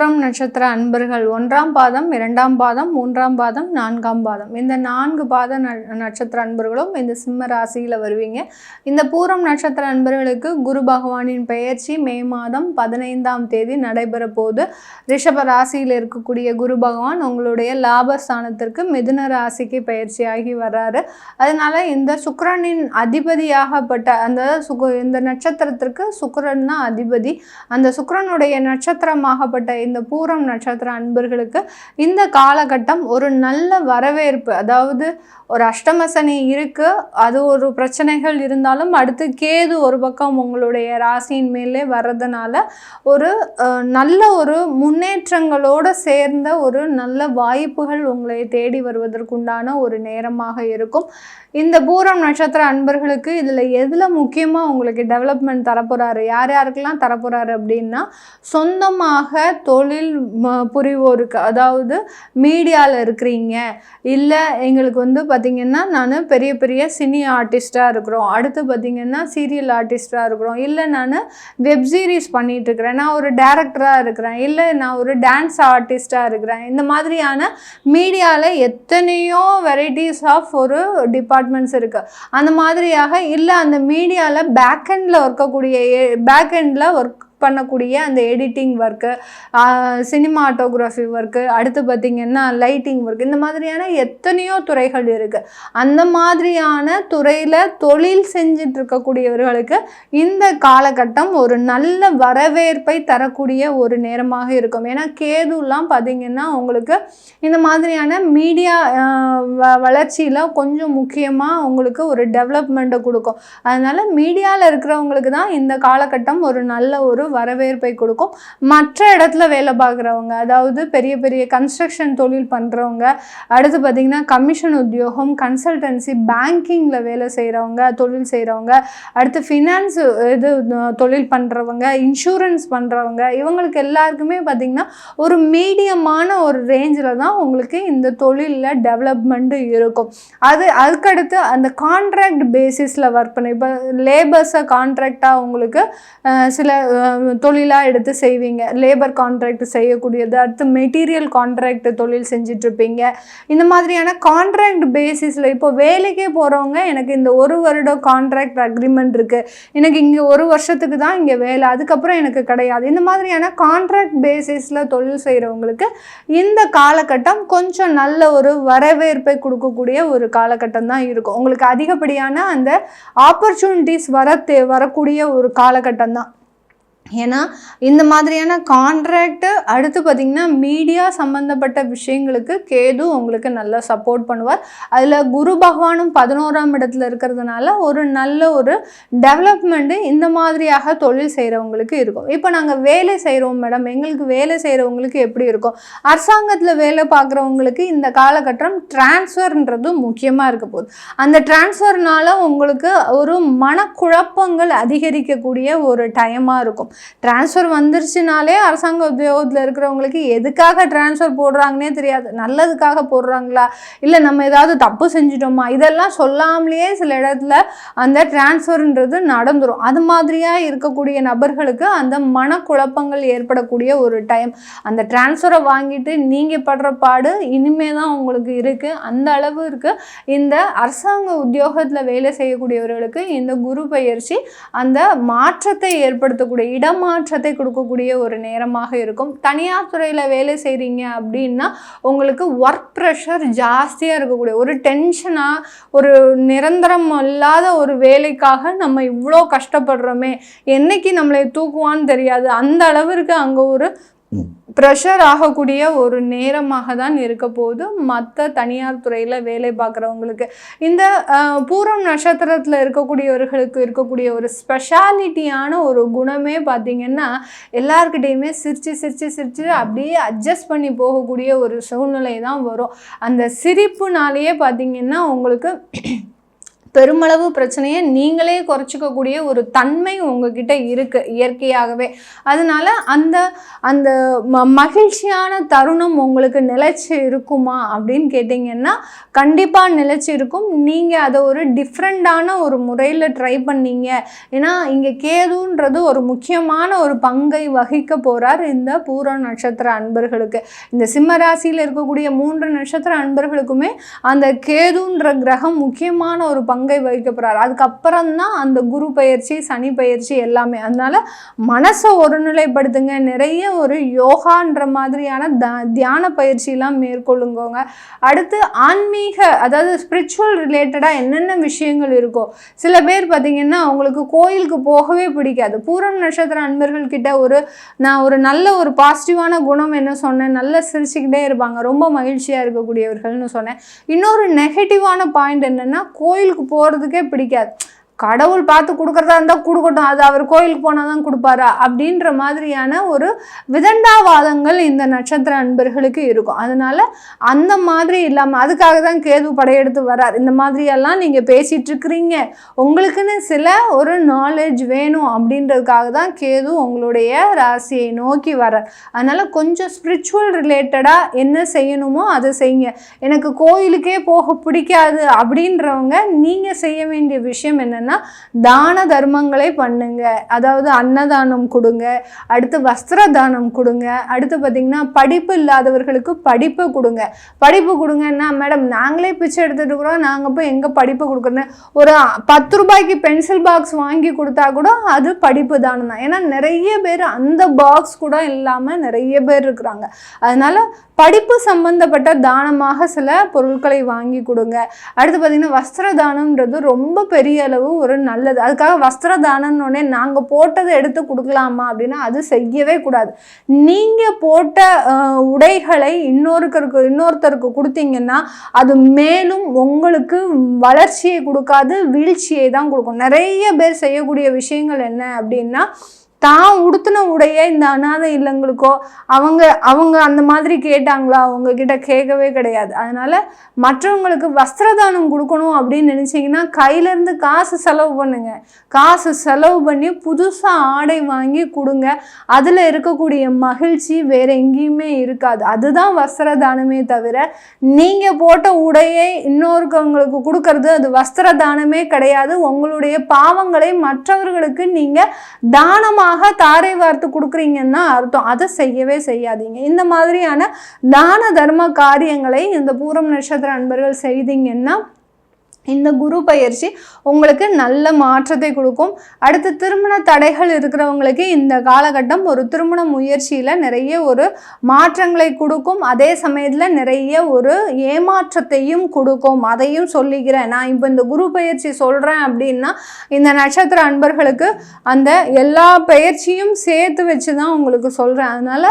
பூரம் நட்சத்திர அன்பர்கள் 1ஆம் பாதம், 2ஆம் பாதம், 3ஆம் பாதம், 4ஆம் பாதம் இந்த 4 பாத நட்சத்திர அன்பர்களும் இந்த சிம்ம ராசியில் வருவீங்க. இந்த பூரம் நட்சத்திர அன்பர்களுக்கு குரு பகவானின் பெயர்ச்சி மே மாதம் 15ஆம் தேதி நடைபெற போது. ரிஷப ராசியில் இருக்கக்கூடிய குரு பகவான் உங்களுடைய லாபஸ்தானத்திற்கு மிதுன ராசிக்கு பயிற்சியாகி வர்றாரு. அதனால இந்த சுக்கிரனின் அதிபதியாகப்பட்ட இந்த நட்சத்திரத்திற்கு சுக்கிரன் தான் அதிபதி. அந்த சுக்கிரனுடைய நட்சத்திரமாகப்பட்ட இந்த பூரம் நட்சத்திர அன்பர்களுக்கு இந்த காலகட்டம் ஒரு நல்ல வரவேற்பு. அதாவது ஒரு அஷ்டம சனி இருக்கு, அது ஒரு பிரச்சனைகள் இருந்தாலும் அடுத்து கேது ஒரு பக்கம் உங்களுடைய ராசியின் மேலே வர்றதுனால ஒரு நல்ல ஒரு முன்னேற்றங்களோடு சேர்ந்த ஒரு நல்ல வாய்ப்புகள் உங்களை தேடி வருவதற்குண்டான ஒரு நேரமாக இருக்கும். இந்த பூரம் நட்சத்திர அன்பர்களுக்கு இதில் எதில் முக்கியமாக உங்களுக்கு டெவலப்மெண்ட் தரப்போகிறாரு, யார் யாருக்கெல்லாம் தரப்போகிறாரு அப்படின்னா, சொந்தமாக தொழில் புரிவோருக்கு, அதாவது மீடியாவில் இருக்கிறீங்க, இல்லை எங்களுக்கு பார்த்திங்கன்னா நான் பெரிய பெரிய சினி ஆர்டிஸ்டாக இருக்கிறோம், அடுத்து பார்த்திங்கன்னா சீரியல் ஆர்டிஸ்டாக இருக்கிறோம், இல்லை நான் வெப் சீரிஸ் பண்ணிகிட்ருக்கிறேன், நான் ஒரு டேரக்டராக இருக்கிறேன், இல்லை நான் ஒரு டான்ஸ் ஆர்டிஸ்டாக இருக்கிறேன். இந்த மாதிரியான மீடியாவில் எத்தனையோ வெரைட்டிஸ் ஆஃப் ஒரு டிபார்ட்மெண்ட்ஸ் இருக்குது. அந்த மாதிரியாக இல்லை அந்த மீடியாவில் பேக்கெண்டில் ஒர்க் பண்ணக்கூடிய அந்த எடிட்டிங் ஒர்க்கு, சினிமாட்டோகிராஃபி ஒர்க்கு, அடுத்து பார்த்திங்கன்னா லைட்டிங் ஒர்க், இந்த மாதிரியான எத்தனையோ துறைகள் இருக்குது. அந்த மாதிரியான துறையில் தொழில் செஞ்சுட்டு இருக்கக்கூடியவர்களுக்கு இந்த காலகட்டம் ஒரு நல்ல வரவேற்பை தரக்கூடிய ஒரு நேரமாக இருக்கும். ஏன்னா கேதுலாம் பார்த்திங்கன்னா உங்களுக்கு இந்த மாதிரியான மீடியா வளர்ச்சியில் கொஞ்சம் முக்கியமாக உங்களுக்கு ஒரு டெவலப்மெண்ட்டை கொடுக்கும். அதனால் மீடியாவில் இருக்கிறவங்களுக்கு தான் இந்த காலகட்டம் ஒரு நல்ல ஒரு வரவேற்பை கொடுக்கும். மற்ற இடத்துல வேலை பார்க்குறவங்க, அதாவது பெரிய பெரிய கன்ஸ்ட்ரக்ஷன் தொழில் பண்ணுறவங்க, அடுத்து பார்த்திங்கன்னா கமிஷன் உத்தியோகம், கன்சல்டன்சி, பேங்கிங்கில் வேலை செய்கிறவங்க, தொழில் செய்கிறவங்க, அடுத்து ஃபினான்ஸ் தொழில் பண்ணுறவங்க, இன்சூரன்ஸ் பண்ணுறவங்க, இவங்களுக்கு எல்லாருக்குமே பார்த்திங்கன்னா ஒரு மீடியமான ஒரு ரேஞ்சில் தான் உங்களுக்கு இந்த தொழிலில் டெவலப்மெண்ட்டு இருக்கும். அதுக்கடுத்து அந்த கான்ட்ராக்ட் பேசிஸில் ஒர்க் பண்ண, இப்போ லேபர்ஸை கான்ட்ராக்டாக உங்களுக்கு சில தொழிலாக எடுத்து செய்வீங்க, லேபர் கான்ட்ராக்ட் செய்யக்கூடியது, அடுத்து மெட்டீரியல் கான்ட்ராக்ட் தொழில் செஞ்சிட்ருப்பீங்க. இந்த மாதிரியான கான்ட்ராக்ட் பேசிஸில் இப்போ வேலைக்கே போகிறவங்க, எனக்கு இந்த 1 வருட கான்ட்ராக்ட் அக்ரிமெண்ட் இருக்குது, எனக்கு இங்கே 1 வருஷத்துக்கு தான் இங்கே வேலை, அதுக்கப்புறம் எனக்கு கிடையாது. இந்த மாதிரியான கான்ட்ராக்ட் பேசிஸில் தொழில் செய்கிறவங்களுக்கு இந்த காலகட்டம் கொஞ்சம் நல்ல ஒரு வரவேற்பை கொடுக்கக்கூடிய ஒரு காலகட்டம் தான் இருக்கும். உங்களுக்கு அதிகப்படியான அந்த ஆப்பர்ச்சுனிட்டிஸ் வரக்கூடிய ஒரு காலகட்டம் தான். ஏன்னா இந்த மாதிரியான கான்ட்ராக்டு, அடுத்து பார்த்திங்கன்னா மீடியா சம்மந்தப்பட்ட விஷயங்களுக்கு கேது உங்களுக்கு நல்லா சப்போர்ட் பண்ணுவார். அதில் குரு பகவானும் 11ஆம் இடத்துல இருக்கிறதுனால ஒரு நல்ல ஒரு டெவலப்மெண்ட்டு இந்த மாதிரியாக தொழில் செய்கிறவங்களுக்கு இருக்கும். இப்போ நாங்கள் வேலை செய்கிறோம் மேடம், எங்களுக்கு வேலை செய்கிறவங்களுக்கு எப்படி இருக்கும்? அரசாங்கத்தில் வேலை பார்க்குறவங்களுக்கு இந்த காலகட்டம் டிரான்ஸ்ஃபர்ன்றது முக்கியமாக இருக்க போகுது. அந்த டிரான்ஸ்ஃபர்னால உங்களுக்கு ஒரு மனக்குழப்பங்கள் அதிகரிக்கக்கூடிய ஒரு டைமாக இருக்கும். டிரான்ஸ்ஃபர் வந்துருச்சுனாலே அரசாங்க உத்தியோகத்தில் இருக்கிறவங்களுக்கு எதுக்காக டிரான்ஸ்ஃபர் போடுறாங்கன்னே தெரியாது. நல்லதுக்காக போடுறாங்களா, இல்லை நம்ம ஏதாவது தப்பு செஞ்சிட்டோமா, இதெல்லாம் சொல்லாமலேயே சில இடத்துல அந்த டிரான்ஸ்ஃபர்ன்றது நடந்துடும். அது மாதிரியாக இருக்கக்கூடிய நபர்களுக்கு அந்த மனக்குழப்பங்கள் ஏற்படக்கூடிய ஒரு டைம். அந்த டிரான்ஸ்ஃபரை வாங்கிட்டு நீங்கள் படுற பாடு இனிமே தான் உங்களுக்கு இருக்குது. அந்த அளவு இருக்குது. இந்த அரசாங்க உத்தியோகத்தில் வேலை செய்யக்கூடியவர்களுக்கு இந்த குரு பயிற்சி அந்த மாற்றத்தை ஏற்படுத்தக்கூடிய, இடமாற்றத்தை கொடுக்கக்கூடிய ஒரு நேரமாக இருக்கும். தனியார் துறையில் வேலை செய்கிறீங்க அப்படின்னா உங்களுக்கு ஒர்க் ப்ரெஷர் ஜாஸ்தியாக இருக்கக்கூடிய ஒரு டென்ஷனாக, ஒரு நிரந்தரம் இல்லாத ஒரு வேலைக்காக நம்ம இவ்வளோ கஷ்டப்படுறோமே, என்னைக்கு நம்மளை தூக்குவான்னு தெரியாது, அந்த அளவிற்கு அங்கே ஒரு ப்ரெஷர் ஆகக்கூடிய ஒரு நேரமாக தான் இருக்க போது மற்ற தனியார் துறையில் வேலை பார்க்குறவங்களுக்கு. இந்த பூரம் நட்சத்திரத்தில் இருக்கக்கூடியவர்களுக்கு இருக்கக்கூடிய ஒரு ஸ்பெஷாலிட்டியான ஒரு குணமே பார்த்திங்கன்னா, எல்லாருக்கிட்டையுமே சிரித்து அப்படியே அட்ஜஸ்ட் பண்ணி போகக்கூடிய ஒரு சூழ்நிலை தான் வரும். அந்த சிரிப்புனாலேயே பார்த்திங்கன்னா உங்களுக்கு பெருமளவு பிரச்சனையை நீங்களே குறைச்சிக்கக்கூடிய ஒரு தன்மை உங்ககிட்ட இருக்குது இயற்கையாகவே. அதனால அந்த அந்த மகிழ்ச்சியான தருணம் உங்களுக்கு நிலைச்சி இருக்குமா அப்படின்னு கேட்டிங்கன்னா கண்டிப்பாக நிலைச்சி இருக்கும். நீங்கள் அதை ஒரு டிஃப்ரெண்ட்டான ஒரு முறையில் ட்ரை பண்ணீங்க. ஏன்னா இங்கே கேதுன்றது ஒரு முக்கியமான ஒரு பங்கை வகிக்க போகிறார் இந்த பூர நட்சத்திர அன்பர்களுக்கு. இந்த சிம்ம ராசியில் இருக்கக்கூடிய 3 நட்சத்திர அன்பர்களுக்குமே அந்த கேதுன்ற கிரகம் முக்கியமான ஒரு பங்கை வகிக்க போறாரு. அதுக்கப்புறம் தான் அந்த குரு பயிற்சி, சனி பயிற்சி எல்லாமே. அதனால மனசை ஒருநிலைப்படுத்துங்க. நிறைய ஒரு யோகான்ற மாதிரியான தியான பயிற்சியெல்லாம் மேற்கொள்ளுங்க. அடுத்து ஆன்மீக, அதாவது ஸ்பிரிச்சுவல் ரிலேட்டடாக என்னென்ன விஷயங்கள் இருக்கோ, சில பேர் பார்த்தீங்கன்னா அவங்களுக்கு கோயிலுக்கு போகவே பிடிக்காது. பூரம் நட்சத்திர அன்பர்கள் கிட்ட நான் ஒரு நல்ல ஒரு பாசிட்டிவான குணம் என்ன சொன்னேன், நல்லா சிரிச்சுக்கிட்டே இருப்பாங்க, ரொம்ப மகிழ்ச்சியாக இருக்கக்கூடியவர்கள்னு சொன்னேன். இன்னொரு நெகட்டிவான பாயிண்ட் என்னென்னா கோயிலுக்கு போகிறதுக்கே பிடிக்காது. கடவுள் பார்த்து கொடுக்குறதா இருந்தால் கொடுக்கட்டும், அது அவர் கோயிலுக்கு போனால் தான் கொடுப்பாரா அப்படின்ற மாதிரியான ஒரு விதண்டாவாதங்கள் இந்த நட்சத்திர அன்பர்களுக்கு இருக்கும். அதனால் அந்த மாதிரி இல்லாமல் அதுக்காக தான் கேது படையெடுத்து வரார். இந்த மாதிரியெல்லாம் நீங்கள் பேசிகிட்டு இருக்கிறீங்க, உங்களுக்குன்னு சில ஒரு நாலேஜ் வேணும் அப்படின்றதுக்காக தான் கேது உங்களுடைய ராசியை நோக்கி வரார். அதனால் கொஞ்சம் ஸ்பிரிச்சுவல் ரிலேட்டடாக என்ன செய்யணுமோ அதை செய்யுங்க. எனக்கு கோயிலுக்கே போக பிடிக்காது அப்படின்றவங்க நீங்கள் செய்ய வேண்டிய விஷயம் என்னென்னா தான தர்மங்களை பண்ணுங்க. அதாவது அன்னதானம் கொடுங்க, அடுத்து வஸ்திர தானம் கொடுங்க, அடுத்து பார்த்தீங்கன்னா படிப்பு இல்லாதவர்களுக்கு படிப்பு கொடுங்க. படிப்பு கொடுங்கன்னா மேடம் நாங்களே பிச்சை எடுத்துட்டு இருக்கிறோம், நாங்கள் போய் எங்கே படிப்பு கொடுக்குறேன்னு ஒரு 10 ரூபாய்க்கு பென்சில் பாக்ஸ் வாங்கி கொடுத்தா கூட அது படிப்பு தானம் தான். ஏன்னா நிறைய பேர் அந்த பாக்ஸ் கூட இல்லாமல் நிறைய பேர் இருக்கிறாங்க. அதனால படிப்பு சம்பந்தப்பட்ட தானமாக சில பொருட்களை வாங்கி கொடுங்க. அடுத்து பார்த்தீங்கன்னா வஸ்திர தானம்ன்றது ரொம்ப பெரிய அளவு ஒரு நல்லது. அதுக்காக வஸ்திர தானம்னு நாங்கள் போட்டதை எடுத்து கொடுக்கலாமா அப்படின்னா அது செய்யவே கூடாது. நீங்கள் போட்ட உடைகளை இன்னொருத்தருக்கு கொடுத்தீங்கன்னா அது மேலும் உங்களுக்கு வளர்ச்சியை கொடுக்காது, வீழ்ச்சியை தான் கொடுக்கும். நிறைய பேர் செய்யக்கூடிய விஷயங்கள் என்ன அப்படின்னா, தான் உடுத்தின உடைய இந்த அனாதை இல்லங்களுக்கோ அவங்க அந்த மாதிரி கேட்டாங்களா, அவங்க கிட்ட கேட்கவே கிடையாது. அதனால மற்றவங்களுக்கு வஸ்திரதானம் கொடுக்கணும் அப்படின்னு நினைச்சீங்கன்னா கையிலேருந்து காசு செலவு பண்ணுங்க. காசு செலவு பண்ணி புதுசாக ஆடை வாங்கி கொடுங்க. அதில் இருக்கக்கூடிய மகிழ்ச்சி வேற எங்கேயுமே இருக்காது. அதுதான் வஸ்திரதானமே தவிர நீங்கள் போட்ட உடையை இன்னொருக்கவங்களுக்கு கொடுக்கறது அது வஸ்திரதானமே கிடையாது. உங்களுடைய பாவங்களை மற்றவர்களுக்கு நீங்கள் தானமாக தாரை வார்த்து கொடுக்குறீங்கன்னா அர்த்தம். அதை செய்யவே செய்யாதீங்க. இந்த மாதிரியான தான தர்ம காரியங்களை இந்த பூரம் நட்சத்திர அன்பர்கள் செய்தீங்கன்னா இந்த குரு பயிற்சி உங்களுக்கு நல்ல மாற்றத்தை கொடுக்கும். அடுத்து திருமண தடைகள் இருக்கிறவங்களுக்கு இந்த காலகட்டம் ஒரு திருமண முயற்சியில் நிறைய ஒரு மாற்றங்களை கொடுக்கும். அதே சமயத்தில் நிறைய ஒரு ஏமாற்றத்தையும் கொடுக்கும். அதையும் சொல்லிக்கிறேன். நான் இப்போ இந்த குரு பயிற்சி சொல்கிறேன் அப்படின்னா இந்த நட்சத்திர அன்பர்களுக்கு அந்த எல்லா பயிற்சியும் சேர்த்து வச்சு தான் உங்களுக்கு சொல்கிறேன். அதனால்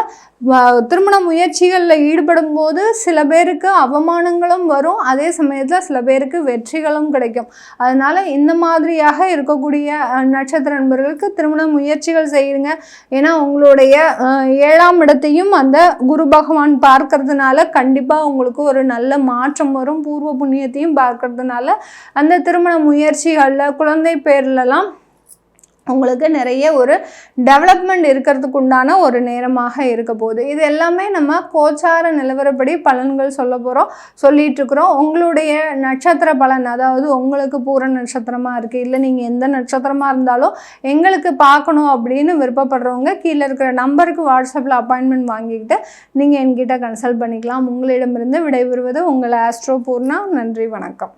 திருமண முயற்சிகளில் ஈடுபடும் போது சில பேருக்கு அவமானங்களும் வரும், அதே சமயத்தில் சில பேருக்கு வெற்றிகளும் கிடைக்கும். அதனால் இந்த மாதிரியாக இருக்கக்கூடிய நட்சத்திர நண்பர்களுக்கு திருமண முயற்சிகள் செய்யுங்க. ஏன்னா உங்களுடைய 7ஆம் இடத்தையும் அந்த குரு பகவான் பார்க்கறதுனால கண்டிப்பாக உங்களுக்கு ஒரு நல்ல மாற்றம் வரும். பூர்வ புண்ணியத்தையும் பார்க்கறதுனால அந்த திருமண முயற்சிகளில் குழந்தை பேர்லலாம் உங்களுக்கு நிறைய ஒரு டெவலப்மெண்ட் இருக்கிறதுக்கு உண்டான ஒரு நேரமாக இருக்க போகுது. இது எல்லாமே நம்ம கோச்சார நிலவரப்படி பலன்கள் சொல்லிட்டு இருக்கிறோம். உங்களுடைய நட்சத்திர பலன், அதாவது உங்களுக்கு பூர நட்சத்திரமாக இருக்குது, இல்லை நீங்கள் எந்த நட்சத்திரமாக இருந்தாலும் எங்களுக்கு பார்க்கணும் அப்படின்னு விருப்பப்படுறவங்க கீழே இருக்கிற நம்பருக்கு வாட்ஸ்அப்பில் அப்பாயின்மெண்ட் வாங்கிக்கிட்டு நீங்கள் என்கிட்ட கன்சல்ட் பண்ணிக்கலாம். உங்களிடமிருந்து விடைபெறுவது உங்கள் ஆஸ்ட்ரோ பூர்ணா. நன்றி, வணக்கம்.